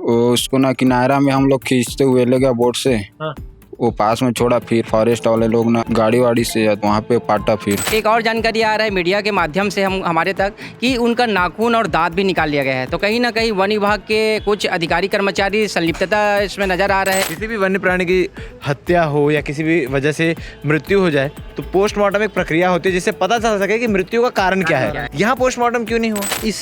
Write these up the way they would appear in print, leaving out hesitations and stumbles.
वो उसको ना किनारा में हम लोग खींचते हुए ले गया बोट से। हाँ। वो पास में छोड़ा, फिर फॉरेस्ट वाले लोग ना गाड़ी वाड़ी से वहाँ पे पाटा। फिर एक और जानकारी आ रहा है मीडिया के माध्यम से हमारे तक कि उनका नाखून और दांत भी निकाल लिया गया है। तो कहीं ना कहीं वन विभाग के कुछ अधिकारी कर्मचारी संलिप्तता इसमें नजर आ रहा है। किसी भी वन्य प्राणी की हत्या हो या किसी भी वजह से मृत्यु हो जाए तो पोस्टमार्टम एक प्रक्रिया होती है जिससे पता चल सके कि मृत्यु का कारण क्या है। यहाँ पोस्टमार्टम क्यों नहीं हुआ? इस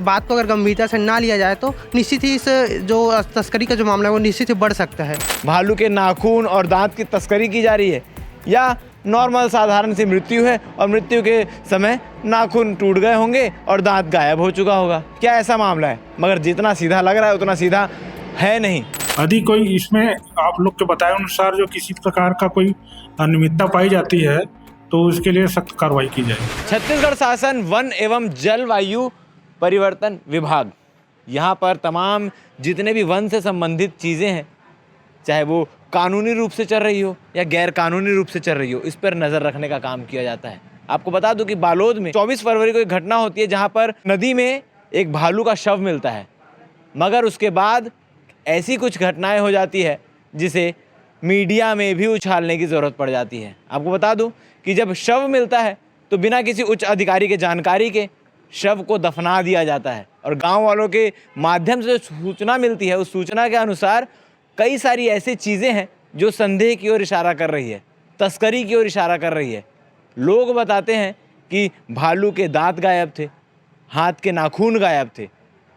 बात को अगर गंभीरता से ना लिया जाए तो निश्चित ही इस जो तस्करी का जो मामला है वो निश्चित ही बढ़ सकता है। भालू के नाखून और दांत की तस्करी की जा रही है या नॉर्मल साधारण सी मृत्यु है और मृत्यु के समय नाखून टूट गए होंगे और दांत गायब हो चुका होगा? क्या ऐसा मामला है? मगर जितना सीधा लग रहा है उतना सीधा है नहीं। यदि कोई इसमें आप लोग के बताए अनुसार जो किसी प्रकार का कोई अनियमितता पाई जाती है तो उसके लिए सख्त कार्रवाई की जाए। छत्तीसगढ़ शासन वन एवं जलवायु परिवर्तन विभाग यहाँ पर तमाम जितने भी वन से संबंधित चीज़ें हैं, चाहे वो कानूनी रूप से चल रही हो या गैर कानूनी रूप से चल रही हो, इस पर नज़र रखने का काम किया जाता है। आपको बता दूं कि बालोद में 24 फरवरी को एक घटना होती है जहां पर नदी में एक भालू का शव मिलता है, मगर उसके बाद ऐसी कुछ घटनाएं हो जाती है जिसे मीडिया में भी उछालने की ज़रूरत पड़ जाती है। आपको बता दूं कि जब शव मिलता है तो बिना किसी उच्च अधिकारी के जानकारी के शव को दफना दिया जाता है और गाँव वालों के माध्यम से जो सूचना मिलती है उस सूचना के अनुसार कई सारी ऐसी चीज़ें हैं जो संदेह की ओर इशारा कर रही है, तस्करी की ओर इशारा कर रही है। लोग बताते हैं कि भालू के दांत गायब थे, हाथ के नाखून गायब थे।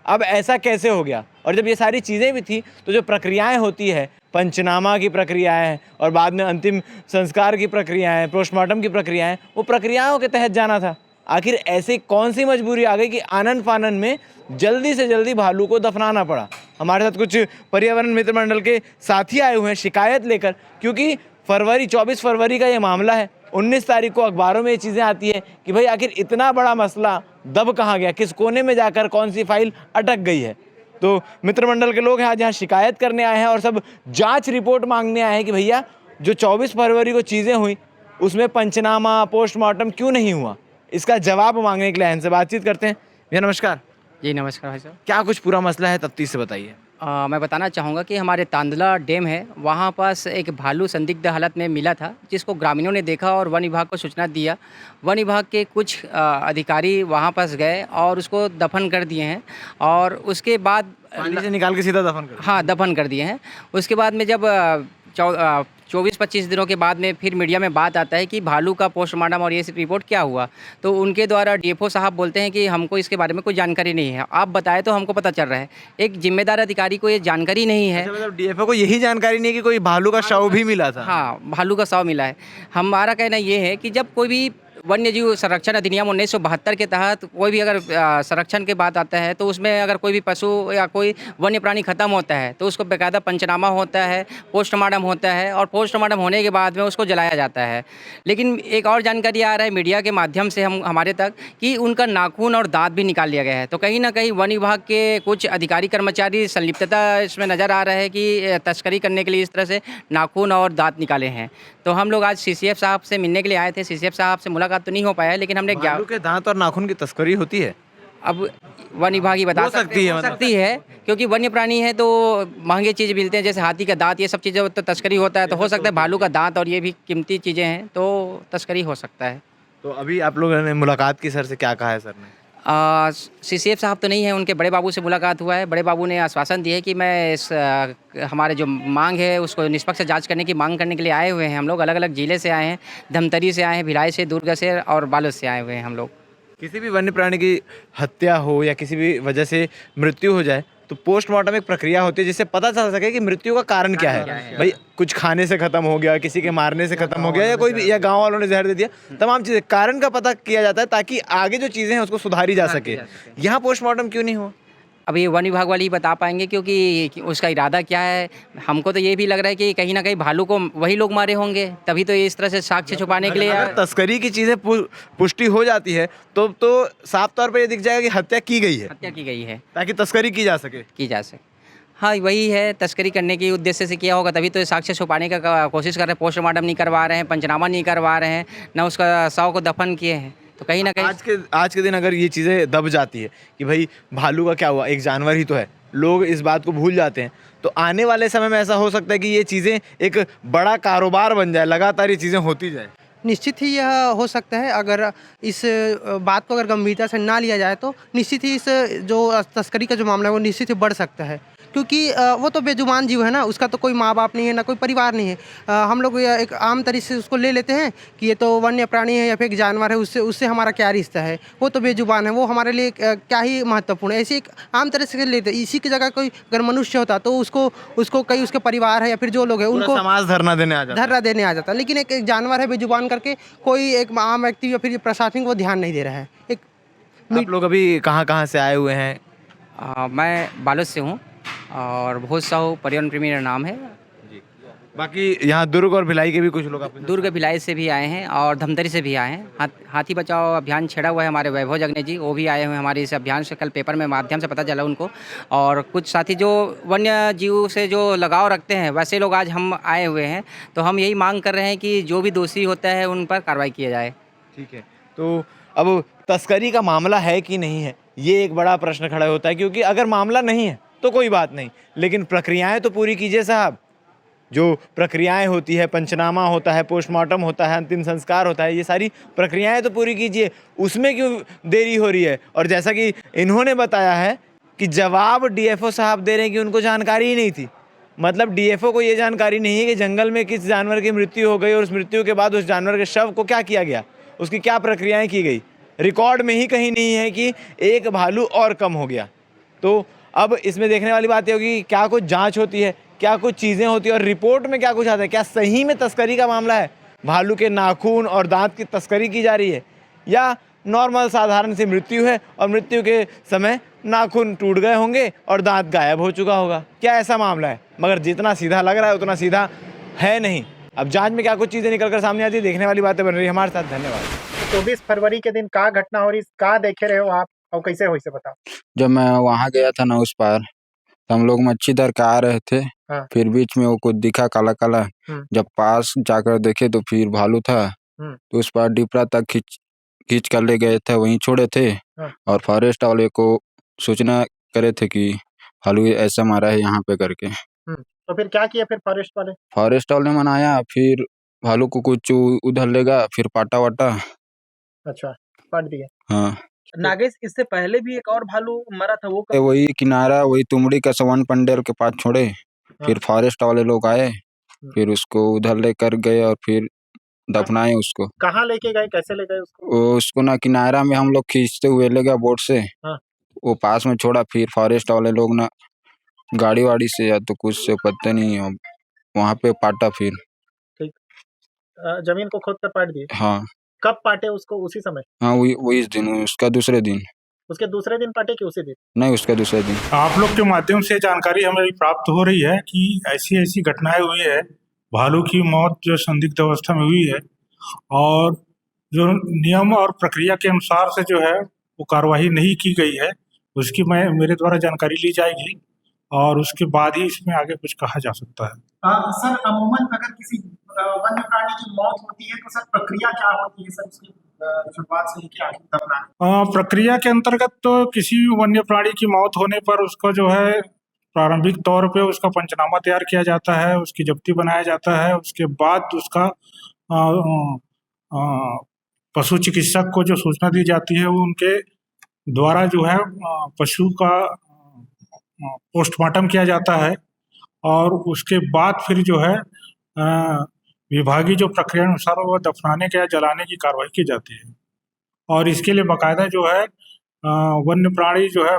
अब ऐसा कैसे हो गया? और जब ये सारी चीज़ें भी थी तो जो प्रक्रियाएं होती है, पंचनामा की प्रक्रियाएं और बाद में अंतिम संस्कार की प्रक्रियाएं, पोस्टमार्टम की प्रक्रियाएं, वो प्रक्रियाओं के तहत जाना था। आखिर ऐसी कौन सी मजबूरी आ गई कि आनन फानन में जल्दी से जल्दी भालू को दफनाना पड़ा? हमारे साथ कुछ पर्यावरण मित्र मंडल के साथी आए हुए हैं शिकायत लेकर, क्योंकि 24 फरवरी का ये मामला है। 19 तारीख को अखबारों में ये चीज़ें आती है कि भाई आखिर इतना बड़ा मसला दब कहाँ गया, किस कोने में जाकर कौन सी फाइल अटक गई है। तो मित्र मंडल के लोग हैं आज यहाँ शिकायत करने आए हैं और सब जाँच रिपोर्ट मांगने आए हैं कि भैया जो 24 फरवरी को चीज़ें हुई उसमें पंचनामा पोस्टमार्टम क्यों नहीं हुआ, इसका जवाब मांगने के लिए इनसे बातचीत करते हैं। भैया नमस्कार। जी नमस्कार भाई साहब। क्या कुछ पूरा मसला है तफ्तीश से बताइए। मैं बताना चाहूँगा कि हमारे तांदला डैम है, वहाँ पास एक भालू संदिग्ध हालत में मिला था, जिसको ग्रामीणों ने देखा और वन विभाग को सूचना दिया। वन विभाग के कुछ अधिकारी वहाँ पास गए और उसको दफन कर दिए हैं और उसके बाद पानी से निकाल के सीधा दफन कर? हाँ, दफन कर दिए हैं। उसके बाद में जब 24-25 दिनों के बाद में फिर मीडिया में बात आता है कि भालू का पोस्टमार्टम और ये रिपोर्ट क्या हुआ, तो उनके द्वारा डीएफओ साहब बोलते हैं कि हमको इसके बारे में कोई जानकारी नहीं है। आप बताएं तो हमको पता चल रहा है। एक जिम्मेदार अधिकारी को ये जानकारी नहीं है। अच्छा, मतलब डीएफओ को यही जानकारी नहीं है कि कोई भालू का शव भी मिला था? हाँ, भालू का शव मिला है। हमारा कहना ये है कि जब कोई भी वन्य जीव संरक्षण अधिनियम 1972 के तहत कोई भी अगर संरक्षण की बात आता है तो उसमें अगर कोई भी पशु या कोई वन्य प्राणी खत्म होता है तो उसको बेकायदा पंचनामा होता है, पोस्टमार्टम होता है और पोस्टमार्टम होने के बाद में उसको जलाया जाता है। लेकिन एक और जानकारी आ रहा है मीडिया के माध्यम से हमारे तक कि उनका नाखून और दांत भी निकाल लिया गया है। तो कहीं ना कहीं वन विभाग के कुछ अधिकारी कर्मचारी संलिप्तता इसमें नज़र आ रहा है कि तस्करी करने के लिए इस तरह से नाखून और दांत निकाले हैं। तो हम लोग आज सीसीएफ साहब से मिलने के लिए आए थे। सीसीएफ साहब से मुलाकात तो नहीं हो पाया, लेकिन हमने भालू के दांत और नाखून की तस्करी होती है? अब वन विभाग ही बता सकती है क्योंकि वन्य प्राणी है तो महंगे चीज़ मिलते हैं, जैसे हाथी का दांत, ये सब चीज़ें तो तस्करी होता है। तो हो सकता है भालू का दांत और ये भी कीमती चीज़ें हैं तो तस्करी हो सकता है। तो अभी आप लोगों ने मुलाकात की सर से, क्या कहा है सर ने? सीसीएफ साहब तो नहीं है, उनके बड़े बाबू से मुलाकात हुआ है। बड़े बाबू ने आश्वासन दिया है कि मैं इस हमारे जो मांग है उसको निष्पक्ष जांच करने की मांग करने के लिए आए हुए हैं। हम लोग अलग अलग जिले से आए हैं, धमतरी से आए हैं, भिलाई से, दुर्ग से और बालोद से आए हुए हैं हम लोग। किसी भी वन्य प्राणी की हत्या हो या किसी भी वजह से मृत्यु हो जाए तो पोस्टमार्टम एक प्रक्रिया होती है जिससे पता चल सके कि मृत्यु का कारण क्या है। भाई कुछ खाने से खत्म हो गया, किसी के मारने से खत्म हो गया, या कोई भी, या गांव वालों ने जहर दे दिया, तमाम चीज़ें कारण का पता किया जाता है ताकि आगे जो चीज़ें हैं उसको सुधारी जा सके। यहाँ पोस्टमार्टम क्यों नहीं हुआ? अब ये वन विभाग वाले ही बता पाएंगे क्योंकि उसका इरादा क्या है। हमको तो ये भी लग रहा है कि कहीं ना कहीं भालू को वही लोग मारे होंगे, तभी तो ये इस तरह से साक्ष्य छुपाने के लिए। अगर तस्करी की चीज़ें पुष्टि हो जाती है तो साफ तौर पर ये दिख जाएगा कि हत्या की गई है, ताकि तस्करी की जा सके। हाँ, वही है, तस्करी करने के उद्देश्य से किया होगा, तभी तो साक्ष्य छुपाने का कोशिश कर रहे हैं। पोस्टमार्टम नहीं करवा रहे हैं, पंचनामा नहीं करवा रहे हैं, ना उसका शव को दफन किए हैं। तो कहीं ना कहीं आज के दिन अगर ये चीज़ें दब जाती है कि भाई भालू का क्या हुआ, एक जानवर ही तो है, लोग इस बात को भूल जाते हैं। तो आने वाले समय में ऐसा हो सकता है कि ये चीज़ें एक बड़ा कारोबार बन जाए, लगातार ये चीज़ें होती जाए। निश्चित ही यह हो सकता है अगर इस बात को अगर गंभीरता से ना लिया जाए तो निश्चित ही इस जो तस्करी का जो मामला है वो निश्चित ही बढ़ सकता है, क्योंकि वो तो बेजुबान जीव है ना, उसका तो कोई माँ बाप नहीं है ना कोई परिवार नहीं है। हम लोग यह एक आम तरीके से उसको ले लेते हैं कि ये तो वन्य प्राणी है या फिर एक जानवर है, उससे उससे हमारा क्या रिश्ता है, वो तो बेजुबान है, वो हमारे लिए क्या ही महत्वपूर्ण है, ऐसे एक आम तरह से लेते हैं। इसी की जगह कोई अगर मनुष्य होता तो उसको उसको कई उसके परिवार है या फिर जो लोग हैं पूरा उनको समाज धरना देने आ जाता है। धर्रा देने आ जाता है। लेकिन एक जानवर है बेजुबान करके कोई एक आम व्यक्ति या फिर प्रशासन को ध्यान नहीं दे रहा है। एक आप लोग अभी कहाँ से आए हुए हैं? मैं बालोद से हूँ और भोज साहू पर्यावरण प्रेमी मेरा नाम है। बाकी यहाँ दुर्ग और भिलाई के भी कुछ लोग आपके साथ? दुर्ग भिलाई से भी आए हैं और धमतरी से भी आए हैं। हाथी बचाओ अभियान छेड़ा हुआ है हमारे वैभव जगने जी, वो भी आए हुए हैं हमारे इस अभियान से। कल पेपर में माध्यम से पता चला उनको। और कुछ साथी जो वन्य जीव से जो लगाव रखते हैं वैसे लोग आज हम आए हुए हैं। तो हम यही मांग कर रहे हैं कि जो भी दोषी होता है उन पर कार्रवाई किया जाए। ठीक है, तो अब तस्करी का मामला है कि नहीं है, ये एक बड़ा प्रश्न खड़ा होता है। क्योंकि अगर मामला नहीं है तो कोई बात नहीं, लेकिन प्रक्रियाएं तो पूरी कीजिए साहब। जो प्रक्रियाएं होती है, पंचनामा होता है, पोस्टमार्टम होता है, अंतिम संस्कार होता है, ये सारी प्रक्रियाएं तो पूरी कीजिए, उसमें क्यों देरी हो रही है? और जैसा कि इन्होंने बताया है कि जवाब डीएफओ साहब दे रहे हैं कि उनको जानकारी ही नहीं थी। मतलब डीएफओ को ये जानकारी नहीं है कि जंगल में किस जानवर की मृत्यु हो गई और उस मृत्यु के बाद उस जानवर के शव को क्या किया गया, उसकी क्या प्रक्रियाएं की गई। रिकॉर्ड में ही कहीं नहीं है कि एक भालू और कम हो गया। तो अब इसमें देखने वाली बात ये होगी कि क्या कुछ जांच होती है, क्या कुछ चीज़ें होती है और रिपोर्ट में क्या कुछ आता है। क्या सही में तस्करी का मामला है, भालू के नाखून और दांत की तस्करी की जा रही है, या नॉर्मल साधारण सी मृत्यु है और मृत्यु के समय नाखून टूट गए होंगे और दांत गायब हो चुका होगा। क्या ऐसा मामला है? मगर जितना सीधा लग रहा है उतना सीधा है नहीं। अब जांच में क्या कुछ चीज़ें निकल कर सामने आती है, देखने वाली बातें बन रही है। हमारे साथ धन्यवाद। 24 फरवरी के दिन का घटना हो रही, का देखे रहे हो आप और कैसे हुई से बताओ। जब मैं वहाँ गया था ना उस पार, तो हम लोग मच्छी धर के आ रहे थे। हाँ। फिर बीच में वो कुछ दिखा काला काला। जब पास जाकर देखे तो फिर भालू था। तो उस पार डिपरा तक खींच कर ले गए थे, वहीं छोड़े थे। हाँ। और फॉरेस्ट वाले को सूचना करे थे कि भालू ऐसा मारा है यहाँ पे करके। तो फिर क्या किया फिर फॉरेस्ट वाले मनाया, फिर भालू को कुछ उधर लेगा, फिर पाटा वाटा। अच्छा, काट दिया। हाँ, नागेश, इससे पहले भी एक और भालू मरा था, वो कब? वही किनारा, वही तुमड़ी का सवन पंडेल के पास छोड़े। फिर फॉरेस्ट वाले लोग आए, फिर उसको उधर लेकर गए और फिर दफनाए उसको। कहाँ लेके गए, कैसे ले गए उसको? उसको ना किनारा में हम लोग खींचते हुए ले गए बोट से। वो पास में छोड़ा, फिर फॉरेस्ट वाले लोग ना गाड़ी वाड़ी से या तो कुछ से पता नहीं, वहाँ पे पाटा। फिर जमीन को खोद कर पाट दिए। हाँ। कब पाटे उसको? उसी समय? हाँ, वही इस दिन, उसका दूसरे दिन। उसके दूसरे दिन पाटे कि उसी दिन? नहीं, उसका दूसरे दिन। आप लोग के माध्यम से जानकारी हमें प्राप्त हो रही है कि ऐसी ऐसी घटनाएं हुई है, भालू की मौत जो संदिग्ध अवस्था में हुई है, और जो नियम और प्रक्रिया के अनुसार से जो है वो कार्रवाई नहीं की गई है, उसकी मेरे द्वारा जानकारी ली जाएगी और उसके बाद ही इसमें आगे कुछ कहा जा सकता है। सर, अमूमन अगर किसी वन्य प्राणी की मौत होती है तो सर प्रक्रिया क्या होती है सर, उसकी शुरुआत से लेकर आखिर तक? प्रक्रिया के अंतर्गत तो किसी वन्य प्राणी की मौत होने पर उसको जो है प्रारंभिक तौर पे उसका पंचनामा तैयार किया जाता है, उसकी जब्ती बनाया जाता है। उसके बाद उसका पशु चिकित्सक को जो सूचना दी जाती है वो उनके द्वारा जो है पशु का पोस्टमार्टम किया जाता है और उसके बाद फिर जो है विभागीय जो प्रक्रिया अनुसार वो दफनाने के या जलाने की कार्रवाई की जाती है। और इसके लिए बाकायदा जो है वन्य प्राणी जो है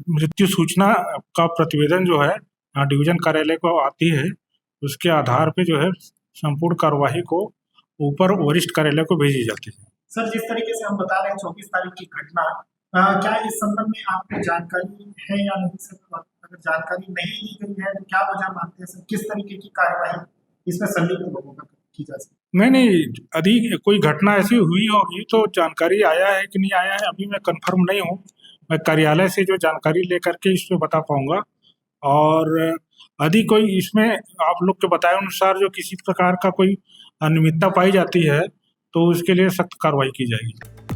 मृत्यु सूचना का प्रतिवेदन जो है डिवीजन कार्यालय को आती है, उसके आधार पे जो है संपूर्ण कार्यवाही को ऊपर वरिष्ठ कार्यालय को भेजी जाती है। सर, जिस तरीके से हम बता रहे हैं 24 तारीख की घटना, क्या इस संबंध में आपको जानकारी है या नहीं सर? अगर जानकारी नहीं दी गई है तो क्या वजह मानते हैं सर, किस तरीके की कार्यवाही इसमें संलिप्त लोगों पर की जा सकती? नहीं, यदि कोई घटना ऐसी हुई होगी तो जानकारी आया है कि नहीं आया है अभी मैं कंफर्म नहीं हूँ। मैं कार्यालय से जो जानकारी लेकर के इस पे बता पाऊंगा। और यदि कोई इसमें आप लोग के बताए अनुसार जो किसी प्रकार का कोई अनियमितता पाई जाती है तो उसके लिए सख्त कार्रवाई की जाएगी।